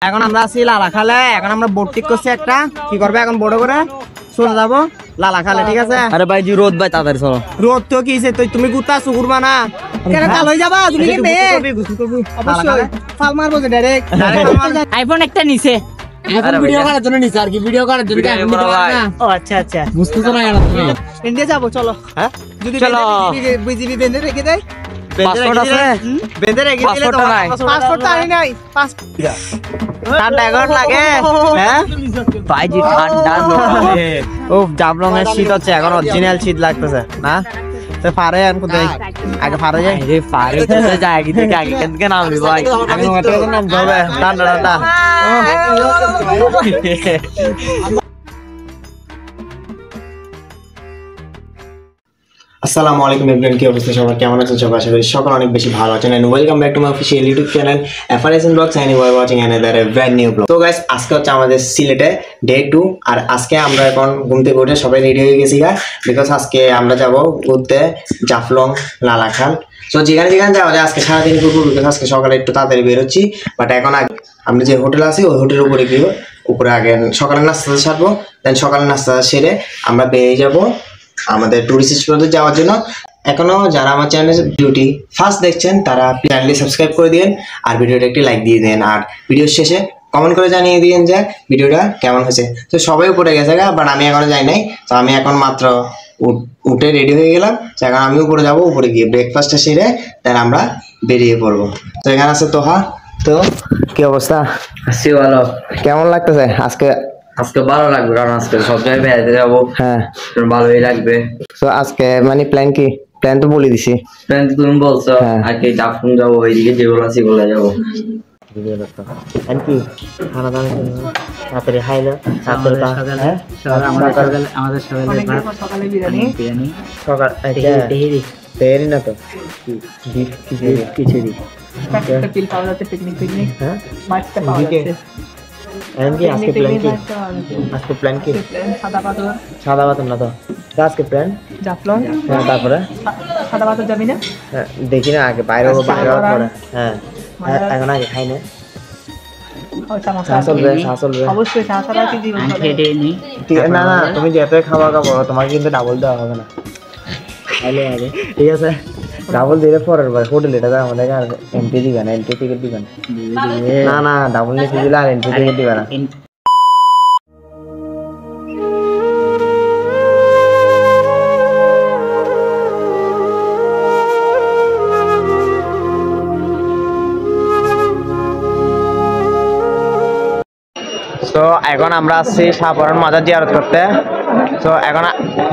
এখন আমরা আছি লালাখালে। এখন আমরা বোট ঠিক করছি একটা, কি করবে এখন বড় করে চলে যাবো লালাখালে, ঠিক আছে? আরে ভাই জি রোদ ভাই তাড়াতাড়ি চলো। রোদ তো কিছে, তুমি গুতা সুকুরবা না কেন কাল হয়ে যাবা? তুমি কি মেয়ে? অবশ্যই ফাল মারবো যে ডাইরেক্ট আইফোন একটা নিছে ভিডিও করার জন্য নিছে আর কি, ভিডিও করার জন্য না। ও আচ্ছা আচ্ছা, বুঝতেছো না কেন তুমি? ইন্ডিয়া যাবো চলো। হ্যাঁ যদি বিজিবি বেঁধে রেখে দেয়, পাসপোর্ট আছে? বেঁধে রেখে দিলে তো পাসপোর্ট তো আনি নাই। ঠান্ডা এখন লাগে হ্যাঁ ভাই জি ঠান্ডা ও জাফলং এর শীত হচ্ছে এখন, অরিজিনাল শীত লাগতেছে না? তো পারে এখন কোথায় আগে পারে যাই রে পারে তো যায় কি থেকে আগে কেন কেন নামবি ভাই? আগে ওটা তো নাম যাবে ঠান্ডা ঠান্ডা। আসসালামু আলাইকুম এভরিওয়ান, কি অবস্থা সবার, কেমন আছেন সবাই? আশা করি সকল অনেক বেশি ভালো আছেন। And welcome back to my official YouTube channel FRSN blogs and you are watching another brand new blog. তো গাইস আজকে হচ্ছে আমাদের সিলেটে ডে 2, আর আজকে আমরা এখন ঘুম থেকে উঠে সবাই রেডি হয়ে গেছি বিকজ আজকে আমরা যাব ঘুরতে জাফলং লালাখাল। সো যেখানে যেখানে যাওয়া যায় আজকে সারাদিন ঘুরবো, বিকজ আজকে সকালে একটু তাড়াতাড়ি বেরোচ্ছি। বাট এখন আমরা যে হোটেল আছি ওই হোটেলের উপরে গিয়ে উপরে আগে সকালে নাস্তা সারবো, দেন সকালে নাস্তা সেরে আমরা বেরিয়ে যাবো আমাদের টুরিস্ট স্পটে যাওয়ার জন্য। এখনো যারা আমার চ্যানেল ডিউটি ফার্স্ট দেখছেন তারা চ্যানেলটি সাবস্ক্রাইব করে দিন আর ভিডিওটা একটি লাইক দিয়ে দিন, আর ভিডিওর শেষে কমেন্ট করে জানিয়ে দিন যে ভিডিওটা কেমন হয়েছে। তো সবাই উপরে গেছে বাট আমি এখনো যাই নাই। তো আমি এখন মাত্র উঠে রেডি হয়ে গেলাম। তো এখন আমি উপরে যাবো, উপরে গিয়ে ব্রেকফাস্টটা সেরে দেন আমরা বেরিয়ে পড়বো। তো এখানে আছে তোহা। তো কি অবস্থা? আছি ভালো। কেমন লাগতেছে আজকে? আজকে ভালো লাগবে কারণ আজকে সব জায়গায় বেড়াতে যাবো। হ্যাঁ ভালোই লাগবে। তো আজকে মানে প্ল্যান কি? প্ল্যান তো বলে দিছি। প্ল্যান তো তুমি বলছো আর কি জাফলং যাবো, ওইদিকে যেগুলো আছে সেগুলো যাবো। খানা দানা রাত্রে খাইলো আমাদের সকালে বিরিয়ানি সকাল তেরি না তো খিচুড়ি একটা পিল পাওয়া যাচ্ছে, পিকনিক হ্যাঁ মাছটা পাওয়া যাচ্ছে। আজকে প্ল্যান কি? আজকে প্ল্যান কি? সাদা পাথর না তো আজকে প্ল্যান জাফলং। হ্যাঁ তারপরে সাদা পাথর যাবি না? হ্যাঁ দেখি না আগে বাইরে পরে। হ্যাঁ এখন আগে খাই না। অবশ্যই না না তুমি যেতে খাওয়া তোমাকে কিন্তু ডাবল দেওয়া হবে না। ঠিক আছে ডাবল দিলে পরের বার হোটেল এটা আমাদের আর এন্ট্রি দিবে না, এন্ট্রি টিকিট দিবে না। না ডাবল নিতে দিলে আর এন্ট্রি টিকিট দিবে না। তো এখন আমরা আসছি শাহপরান মাজার জিয়ারত করতে। তো এখন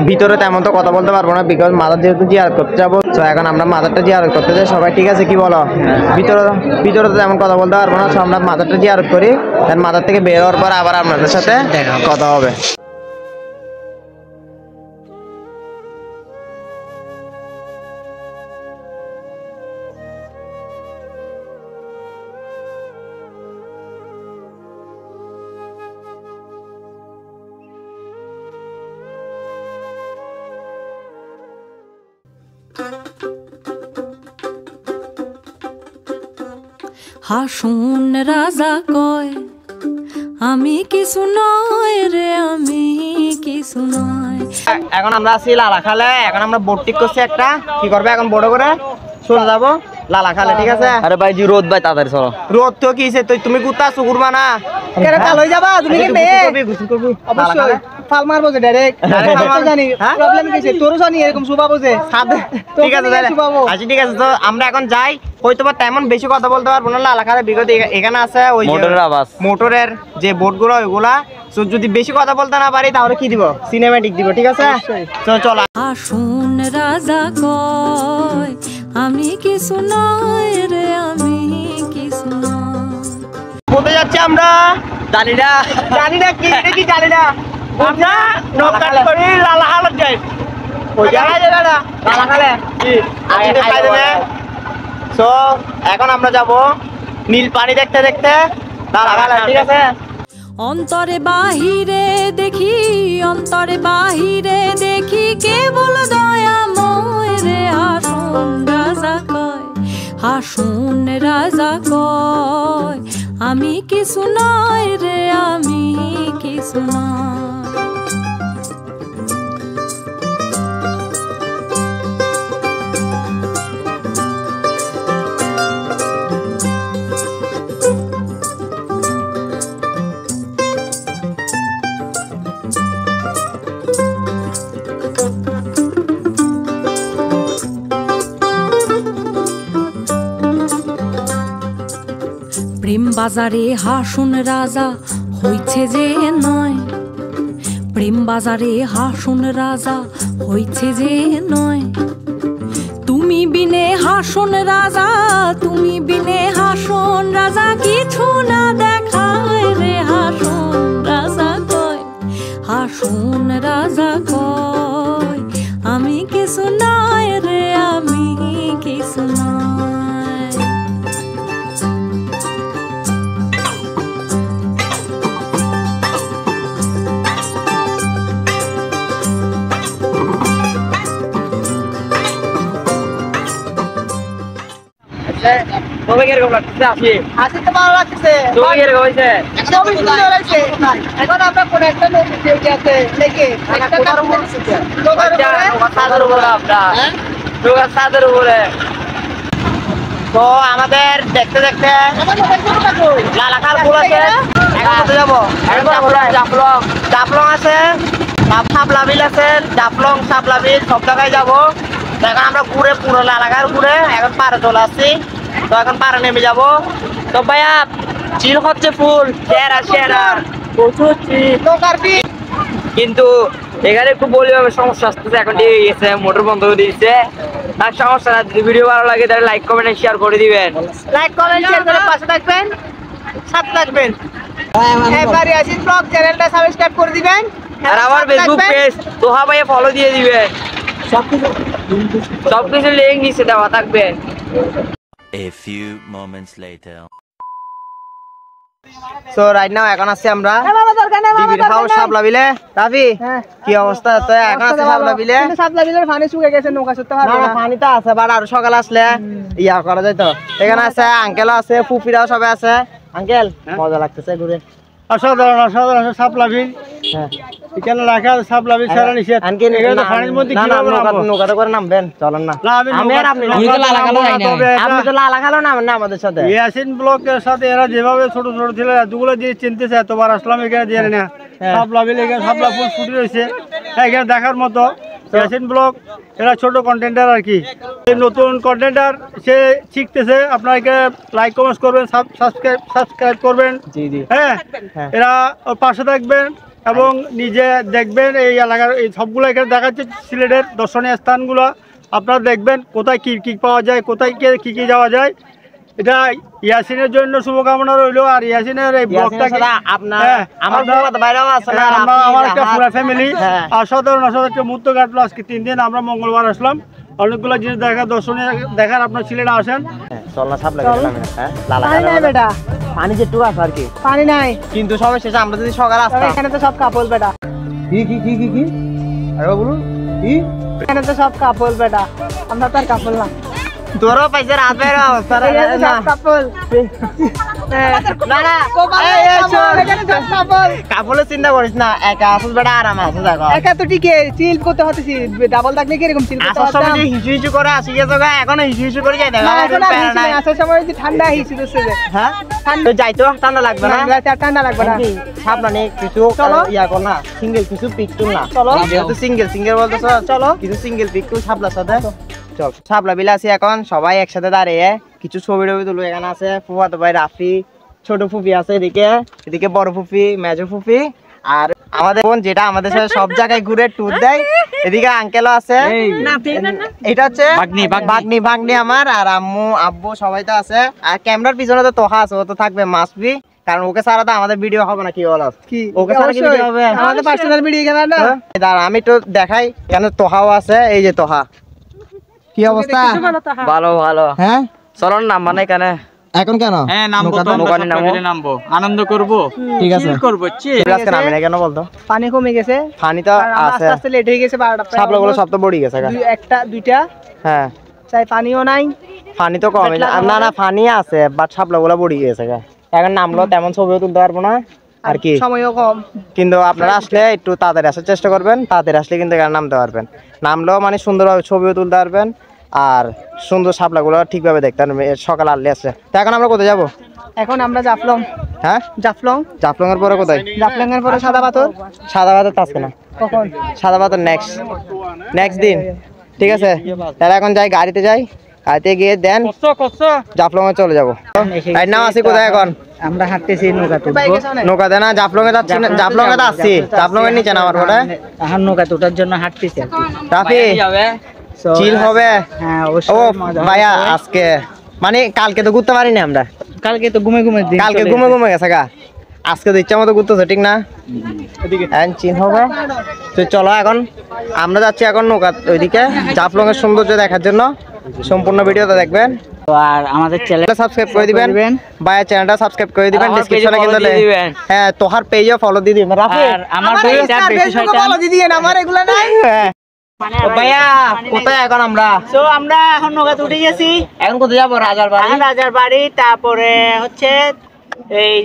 ভিতরে তেমন তো কথা বলতে পারবো না বিকজ মাজার যেহেতু জিয়ারত করতে যাবো। তো এখন আমরা মাজারটা জিয়ারত করতে যাই সবাই, ঠিক আছে? কি বলো? ভিতরে তো তেমন কথা বলতে পারবো না। তো আমরা মাজারটা জিয়ারত করি, দেন মাজার থেকে বের হওয়ার পর আবার আপনাদের সাথে কথা হবে। হাসুন রাজা কয় আমি কিছু নয় রে, আমি কিছু নয়। এখন আমরা আছি লালাখালে। এখন আমরা বোট ঠিক করছি একটা, কি করবে এখন বড় করে চলে যাবো লালাখালে, ঠিক আছে? আরে ভাই জি রোদ ভাই তাড়াতাড়ি চলো। রোদ তো কিছে, তুমি গুতা সুকুরবা না কেন কাল হয়ে যাবা? তুমি কি মেয়ে? অবশ্যই ফাল মারবো যে ডাইরেক্ট জানি প্রবলেম কিছে তোরও জানি এরকম সুবাবো যে সাদে। ঠিক আছে আচ্ছা ঠিক আছে। তো আমরা এখন যাই, হয়তো বা তেমন বেশি কথা বলতে পারবো না লালাখালে বিগত এখানে আছে ওই মোটরের আওয়াজ, মোটরের যে বোটগুলো ওইগুলা। তো যদি বেশি কথা বলতে না পারি তাহলে কি দিব? সিনেমেটিক দিব, ঠিক আছে? তো চল। হাসুন রাজা কয় আমি কিছু নয় রে, আমি কিছু নয়। কোথায় যাচ্ছি আমরা জানি না কি এটা কি জানি না। আমরা নৌকা করে লালাখালে যাই, ওই জায়গায় যাই না লালাখালে কি আইতে পাইবে না। সো এখন আমরা যাব নীল পানি দেখতে দেখতে লালাখালে, ঠিক আছে? অন্তরে বাহিরে দেখি কেবল দয়াময় রে। হাসুন রাজা কয় আমি কিছু নয় রে আমি কিছু নয়। প্রেম বাজারে হাসুন রাজা হইছে যে নয়, প্রেম বাজারে হাসুন রাজা হইছে যে নয়। তুমি বিনে হাসুন রাজা, তুমি বিনে হাসুন রাজা, কিছু না দেখায় রে হাসুন রাজা কয়, হাসুন রাজা কয় আমি কিছু নয় রে আমি কিছু নয়। তবে কিরকম লাগছে? আসি তো ভালো লাগছে, তবে কিরকম হয়েছে? খুবই সুন্দর লাগছে। এখন আমরা কোন একটা নদী দেখে আছে দেখে একটা নৌকার উপরে ছাদের উপরে আমরা নৌকার ছাদের উপরে। তো আমাদের দেখতে দেখতে লালাখাল ফুল আছে, এখন কোথায় যাবো? জাফলং, জাফলং আছে, সাপলা বিল আছে, জাফলং সাপলা বিল সব জায়গায় যাবো। তো এখন আমরা ঘুরে পুরো লালাখাল ঘুরে এখন পাড়ে চলে আসছি। তো এখন পাড়ে নেমে যাবো। তো ভাইয়া চিল হচ্ছে ফুল, সেরা সেরা প্রচুর চিল। নৌকার পিঠ কিন্তু এখানে একটু বলি হবে সমস্যা আসতেছে, এখন ঠিক গেছে, মোটর বন্ধ করে দিয়েছে। তার সমস্যা না, যদি ভিডিও ভালো লাগে তাহলে লাইক কমেন্ট শেয়ার করে দিবেন। লাইক কমেন্ট শেয়ার করে পাশে থাকবেন, সাথে থাকবেন। এবারে আসিন ব্লগ চ্যানেলটা সাবস্ক্রাইব করে দিবেন আর আমার ফেসবুক পেজ তোহা ভাইয়া ফলো দিয়ে দিবেন। সবকিছু লিংক নিচে দেওয়া থাকবে। A few moments later. So right now এখন আসছে আমরা ডিবির হাউস সাবলা বিলে। রাফি কি অবস্থা? তো এখন আছে সাবলা বিলে, সাবলা বিলের পানি শুকিয়ে গেছে, নৌকা চড়তে পারবো না। পানি তো আছে, বাট আরো সকালে আসলে ইয়া করা যায়। তো এখানে আছে আঙ্কেল আছে, ফুপিরাও সবাই আছে। আঙ্কেল মজা লাগতেছে ঘুরে। অসাধারণ অসাধারণ সাপলা বিল এখানে রাখা সাপলা বিল ছাড়া নিষেধ। পানির মধ্যে নৌকাতে করে নামবেন, চলেন না। আপনি তো লালাখালও নামেন না আমাদের সাথে। ইয়াসিন ব্লকের সাথে এরা যেভাবে ছোট ছোট ছেলে এতগুলো জিনিস চিনতেছে, এতবার আসলাম এখানে দিয়ে না সাপলা বিল, এখানে সাপলা ফুল ফুটে রয়েছে, এখানে দেখার মতো। ইয়াসিন ব্লক এরা ছোট কন্টেন্টার আর কি, নতুন কন্টেন্টার সে শিখতেছে। আপনারা লাইক কমেন্ট করবেন, সাবস্ক্রাইব করবেন। হ্যাঁ, এরা ওর পাশে থাকবেন এবং নিজে দেখবেন এই এলাকার এই সবগুলো এখানে দেখাচ্ছে সিলেটের দর্শনীয় স্থানগুলো। আপনারা দেখবেন কোথায় কি কি পাওয়া যায়, কোথায় কি কি যাওয়া যায়। এটা ইয়াসিনের জন্য শুভকামনা রইল। আর ইয়াসিনের এই ব্লগটাকে আমার একটা পুরো ফ্যামিলি অসাধারণ অসাধারণ মুহূর্ত কাটলো আজকে 3 দিন। আমরা মঙ্গলবার আসলাম, অনেকগুলো জিনিস দর্শনীয় দেখার আপনার সিলেটে আসেন। পানি যেটুকু আছে আর কি, পানি নাই কিন্তু সবাই শেষে আমরা যদি সকালে আসতাম। এখানে তো সব কাপল বেটা, কি আরে বলুন কি, এখানে তো সব কাপল বেটা, আমরা তো আর কাপল না। তোরও পাইছে রাত বের অবস্থা কাপল কাপড়ের চিন্তা করিস না, একা আসুস বেটা আরাম আছে। দেখো একা তো ঠিক চিল করতে হতেছি, ডাবল থাকলে কি এরকম চিল করতে আসার সময় হিসু হিসু করে আসি গেছে, এখন হিসু হিসু করে যাই। দেখো আসার সময় ঠান্ডা হিসু দিচ্ছে, হ্যাঁ যাইতো ঠান্ডা লাগবে না, ঠান্ডা লাগবে না। সাবধানে কিছু ইয়া কর না, সিঙ্গেল কিছু পিক তুল না। যেহেতু সিঙ্গেল বলতেছ, চলো কিছু সিঙ্গেল পিক তুল সাবলার সাথে। চল সাবলা বিলে আছি এখন, সবাই একসাথে দাঁড়িয়ে কিছু ছবি টবি তুলবো। এখানে আছে ফুফাতো ভাই রাফি, ছোট ফুফি আছে এদিকে, এদিকে বড় ফুফি, মেজো ফুফি, আর আমাদের বোন যেটা আমাদের সাথে সব জায়গায় ঘুরে ট্যুর দেয়। এদিকে আঙ্কেলও আছে, এটা হচ্ছে ভাগ্নি আমার, আর আম্মু আব্বু সবাই তো আছে। আর ক্যামেরার পিছনে তো তোহা আছে, ও তো থাকবে মাসবি, কারণ ওকে ছাড়া তো আমাদের ভিডিও হবে না। কি বলো, ওকে ছাড়া কি ভিডিও হবে? আমাদের পার্সোনাল ভিডিও এখানে না। দাঁড়া আমি একটু দেখাই, এখানে তোহাও আছে, এই যে তোহা। কি অবস্থা? ভালো ভালো। হ্যাঁ চলুন নাম মানে এখানে এখন কেন? হ্যাঁ নামবো তো, নামবো আনন্দ করব। ঠিক আছে করব আজকে নামে না কেন বলতো? পানি কমে গেছে, পানি তো আছে, আস্তে আস্তে লেট হয়ে গেছে। 12টা সাপলাগুলো সব তো বড়ি গেছে, একটা দুইটা। হ্যাঁ চাই পানিও নাই, পানি তো কমে না, না পানি আছে বাট সাপলাগুলো বড়ি গেছে। এখন নামলো তেমন ছবিও তুলতে পারবো না আর কি, সময়ও কম। কিন্তু আপনারা আসলে একটু তাড়াতাড়ি আসার চেষ্টা করবেন, তাড়াতাড়ি আসলে কিন্তু এখানে নামতে পারবেন, নামলেও মানে সুন্দরভাবে ছবিও তুলতে পারবেন আর সুন্দর শাপলাগুলো ঠিকভাবে দেখতে পারবেন। সকাল আনলে আছে। তো এখন আমরা কোথায় যাবো? এখন আমরা জাফলং। হ্যাঁ, জাফলং। জাফলং এর পরে কোথায়? জাফলং এর পরে সাদা পাথর। সাদা পাথর তো আজকে না, কখন? সাদা পাথর নেক্সট দিন। ঠিক আছে, তাহলে এখন যাই, গাড়িতে যাই, গাড়িতে গিয়ে দেন জাফলং এ চলে যাবো। নাম আছে কোথায় এখন? আমরা হাঁটতেছি নৌকাতে। নৌকাতে না, জাফলং এ যাচ্ছি না, জাফলং এ আসছি, জাফলং এর নিচে নামার পরে এখন নৌকাতে ওঠার জন্য হাঁটতেছি। রাফি চিল হবে। হ্যাঁ, ও ভাইয়া, আজকে মানে কালকে তো ঘুরতে পারিনি আমরা, কালকে তো ঘুমে দিন। কালকে ঘুমে গেছে গা, আজকে তো ইচ্ছা মতো ঘুরতেছে, ঠিক না? চিল হবে। তো চলো এখন আমরা যাচ্ছি এখন নৌকা ওইদিকে জাফলং এর সৌন্দর্য দেখার জন্য। সম্পূর্ণ ভিডিওটা দেখবেন আর আমাদের চ্যানেলটা সাবস্ক্রাইব করে দিবেন, ভাইয়া চ্যানেলটা সাবস্ক্রাইব করে দিবেন, ডেসক্রিপশনে কিন্তু হ্যাঁ তোহার পেজও ফলো দিয়ে দিবেন। রাফি আমার পেজটা বেশি ফলো দিয়ে দিয়েন, আমার এগুলা নাই। ভাইয়া কোথায় এখন আমরা? তো আমরা এখন নৌকাতে উঠে গেছি। এখন কোথায় যাবো? রাজার বাড়ি। রাজার বাড়ি, তারপরে হচ্ছে এই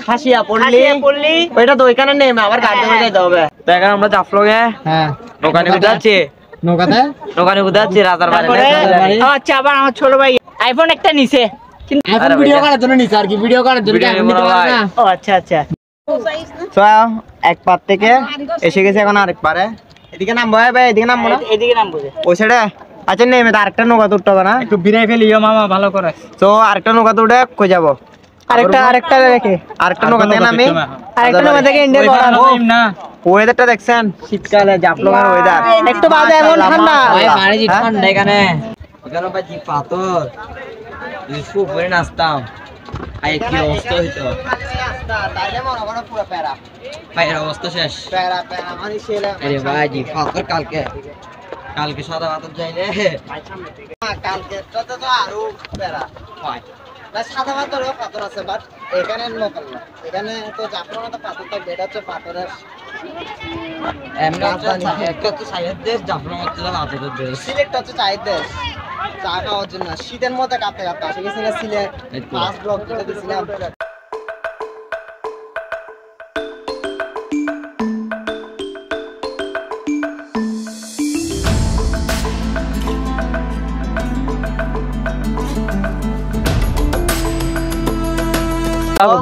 খাসিয়া পল্লী। ওইটা তো ওইখানে নেমে আবার গাড়ি ধরে যেতে হবে। তো এখন আমরা জাফলং এ হ্যাঁ দোকানে কোথায় যাচ্ছি? নৌকাতে দোকানে কোথায় যাচ্ছি? রাজার বাড়ি। আচ্ছা, আবার আমার ছোট ভাই আইফোন একটা নিছে, কিন্তু এখন ভিডিও করার জন্য নিছে আর কি, ভিডিও করার জন্য ভিডিও এখন নিতে নিবো পারে না। না। ও আচ্ছা আচ্ছা। তো এক পার থেকে এসে গেছে এখন আরেক পারে। এদিকে নামবো ভাই, এদিকে নামবো না, এদিকে নাম বুঝে। ওই সাইডে। আচ্ছা নেমে তো আরেকটা নৌকা উঠতে হবে না? একটু বিরাই ফেলিও মামা, ভালো করে। তো আরেকটা নৌকা উঠে কই যাবো? আরেকটা রেখে আরেকটা নৌকা থেকে নামি আরেকটা নৌকা থেকে ইন্ডিয়া করা না ওয়েদারটা দেখছেন? শীতকালে জাফলং এর ওয়েদার একটু বাজে এমন ঠান্ডা। পানি জি ঠান্ডা এখানে। এখানে ভাই জি পাথর। যদি খুব করে নাচতাম, আই কি অবস্থা হইতো। তাইলে মনে করো পুরো প্যারা পায়ের অবস্থা শেষ। প্যারা মানে ছেলে আরে ভাই জি পাথর কালকে সাদা পাথর যাইলে কালকে তো আরো প্যারা হয় না। সাদা পাথর আছে, বাট এখানে লোকাল না, এখানে তো জাফলং এ তো পাথর থাকবে, এটা হচ্ছে পাথরের এমনি একটা তো সাইয়ের দেশ, জাফলং হচ্ছে পাথরের দেশ। সিলেট হচ্ছে চায়ের দেশ, চা খাওয়ার জন্য। শীতের মধ্যে কাঁপতে আসে গেছি না সিলেট, ফার্স্ট ব্লগ যেটা দিয়েছিলাম।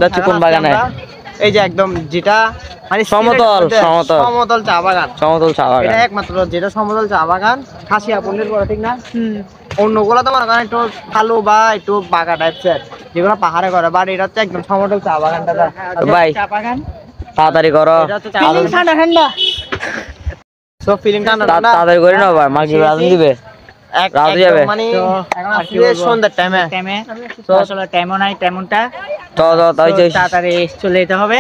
যাচ্ছি কোন বাগানে? এই যে একদম যেটা মানে সমতল চা বাগান, সমতল চা বাগান। এটা একমাত্র যেটা সমতল চা বাগান খাসিয়া পল্লীর পরে, ঠিক না? অন্যগুলো তো মনে করেন একটু ভালো বা একটু বাগা টাইপের, যেগুলো পাহাড়ে করে, বাট এটা হচ্ছে একদম সমতল চা বাগানটা। ভাই চা বাগান তাড়াতাড়ি করো, এটা হচ্ছে চা বাগান। ঠান্ডা ঠান্ডা। সব ফিলিং ঠান্ডা ঠান্ডা। তাড়াতাড়ি করে নাও ভাই, মাঝে রাজন দিবে। রাত যাবে। মানে এখন আসলে সন্ধ্যার টাইমে আসলে টাইমও নাই, তেমনটা তাই তাড়াতাড়ি চলে যেতে হবে।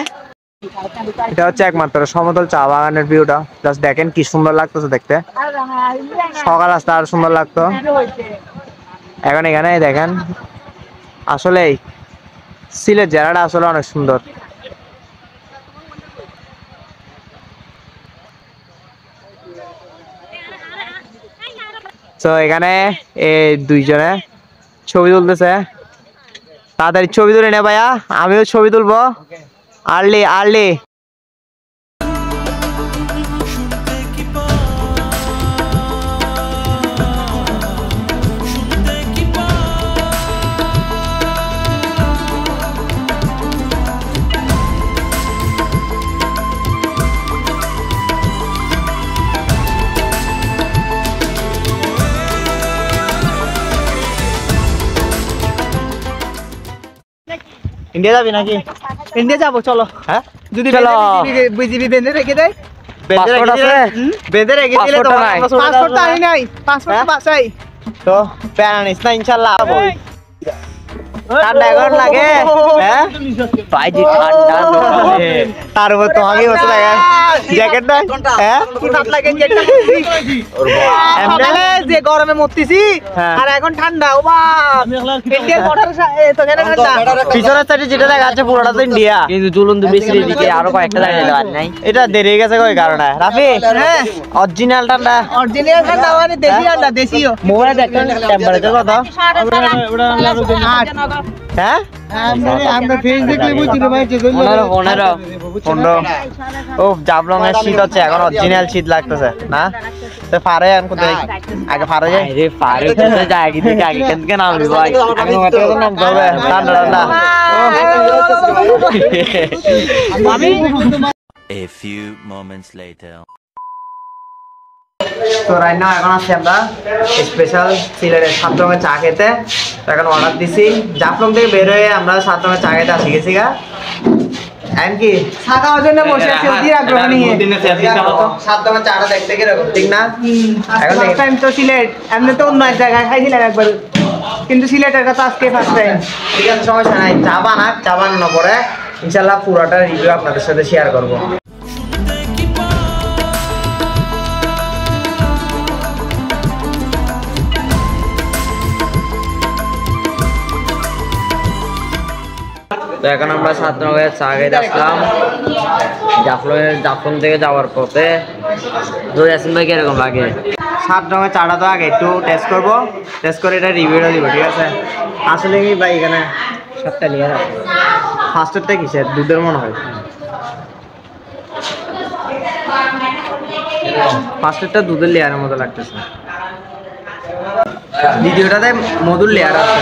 এটা হচ্ছে একমাত্র সমতল চা বাগানের ভিউটা। জাস্ট দেখেন কি সুন্দর লাগতেছে দেখতে, সকাল আসতে আরো সুন্দর লাগতো। এখন এখানে দেখেন আসলে সিলেট জেলাটা আসলে অনেক সুন্দর। তো এখানে এই দুইজনে ছবি তুলতেছে, তাড়াতাড়ি ছবি তুলে নে ভাইয়া, আমিও ছবি তুলবো। আর্লি ইন্ডিয়া যাবি নাকি? ইন্ডিয়া যাবো, চলো। হ্যাঁ যদি চলো। বিজিবি বেঁধে রেখে দেয়। বেঁধে রেখে দিলে তো পাসপোর্ট তো আনি নাই, পাসপোর্ট তো বাঁচাই। তো প্যারা নিস না, ইনশাল্লাহ ঠান্ডা এখন লাগে। হ্যাঁ ভাইজি ঠান্ডা তার উপর তোমাকে বসে থাকে জ্যাকেট নাই। হ্যাঁ সকালে যে গরমে মরতেছি, হ্যাঁ। আর এখন ঠান্ডা। ও বাপ, ইন্ডিয়ার বর্ডার তো কেন ঠান্ডা? পিছনের সাইডে যেটা দেখা যাচ্ছে পুরোটা তো ইন্ডিয়া, কিন্তু জুলুন তো বেশি দিকে আরো কয়েকটা জায়গায় যেতে পারি নাই। এটা দেরি হয়ে গেছে ওই কারণে। রাফি হ্যাঁ, অরিজিনাল ঠান্ডা, অরিজিনাল ঠান্ডা মানে দেশি ঠান্ডা, দেশীয়। মোবাইলে দেখেন টেম্পারেচার কত? হ্যাঁ আমরা ফেস দেখলে বুঝছি না ভাই যে 15 ও জাফলং এর শীত হচ্ছে এখন অরিজিনাল শীত লাগতেছে না তো পারে এখন কোথায় আগে পারে যাই রে পারে কোথায় যায় কি দেখে আগে কেন কেন নামবি ভাই আগে মাঠে তো নাম যাবে ঠান্ডা ঠান্ডা A few moments later. তো রাইট নাও এখন আসছি আমরা স্পেশাল সিলেটের 7 রঙের চা খেতে তো এখন অর্ডার দিছি জাফলং থেকে বের হয়ে আমরা 7 রঙের চা খেতে আসি গেছি গা এমনকি চা খাওয়ার জন্য বসে আছি অতি আগ্রহ নিয়ে 7 রঙের চাটা দেখতে কিরকম ঠিক না এখন ফার্স্ট টাইম তো সিলেট এমনি তো অন্য এক জায়গায় খাইছিলাম একবার কিন্তু সিলেটের কাছে আজকে ফার্স্ট টাইম ঠিক আছে সমস্যা নাই চা বানানোর পরে ইনশাল্লাহ পুরোটা রিভিউ আপনাদের সাথে শেয়ার করবো তো এখন আমরা 7 রঙের চা খেতে আসলাম জাফলং থেকে যাওয়ার পথে তো ইয়াসিন ভাই কিরকম লাগে 7 রঙের চাটা তো আগে একটু টেস্ট করবো টেস্ট করে এটা রিভিউটা দিব ঠিক আছে আসলে কি ভাই এখানে 7টা লেয়ার আছে ফার্স্টেরটা কিসের দুধের মনে হয় ফার্স্টেরটা দুধের লেয়ারের মতো লাগতেছে দ্বিতীয়টাতে মধুর লেয়ার আছে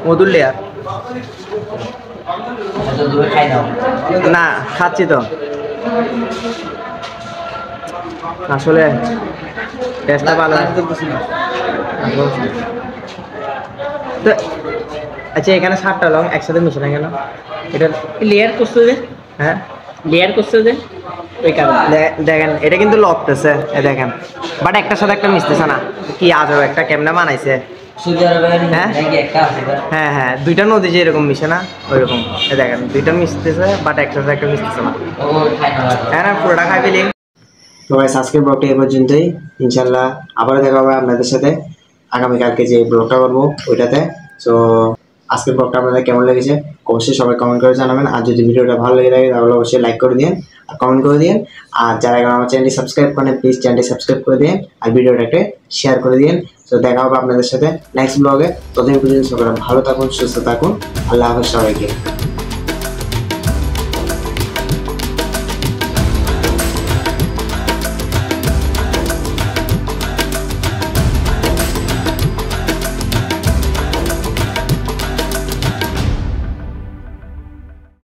মধুর লেয়ার না খাচ্ছি তো আসলে টেস্টটা ভালো তো আচ্ছা এখানে 7টা লং একসাথে মিশে না কেন এটা লেয়ার করছে যে হ্যাঁ লেয়ার করছে যে ওই কারণে দেখেন এটা কিন্তু লকতেছে দেখেন বাট একটার সাথে একটা মিশতেছে না কি আজব একটা কেমনে বানাইছে সৌদি আরবের হ্যাঁ? নাকি একটা আছে হ্যাঁ হ্যাঁ দুইটা নদী যে এরকম মিশে না ওইরকম দেখেন দুইটা মিশতেছে বাট একটার সাথে একটা মিশতেছে না ও খাই না হ্যাঁ না পুরোটা খাই ফেলি তো গাইস আজকের ব্লগটা এই পর্যন্তই ইনশাল্লাহ আবারও দেখা হবে আপনাদের সাথে আগামীকালকে যে ব্লগটা করবো ওইটাতে তো আজকের ব্লগটা আপনাদের কেমন লেগেছে অবশ্যই সবাই কমেন্ট করে জানাবেন আর যদি ভিডিওটা ভালো লেগে থাকে তাহলে অবশ্যই লাইক করে দিন আর কমেন্ট করে দিন আর যারা এখন আমার চ্যানেলটি সাবস্ক্রাইব করেন প্লিজ চ্যানেলটি সাবস্ক্রাইব করে দিন আর ভিডিওটাকে শেয়ার করে দিন তো দেখা হবে আপনাদের সাথে নেক্সট ব্লগে ততদিন পর্যন্ত সবাই ভালো থাকুন সুস্থ থাকুন আল্লাহ হাফেজ সবাইকে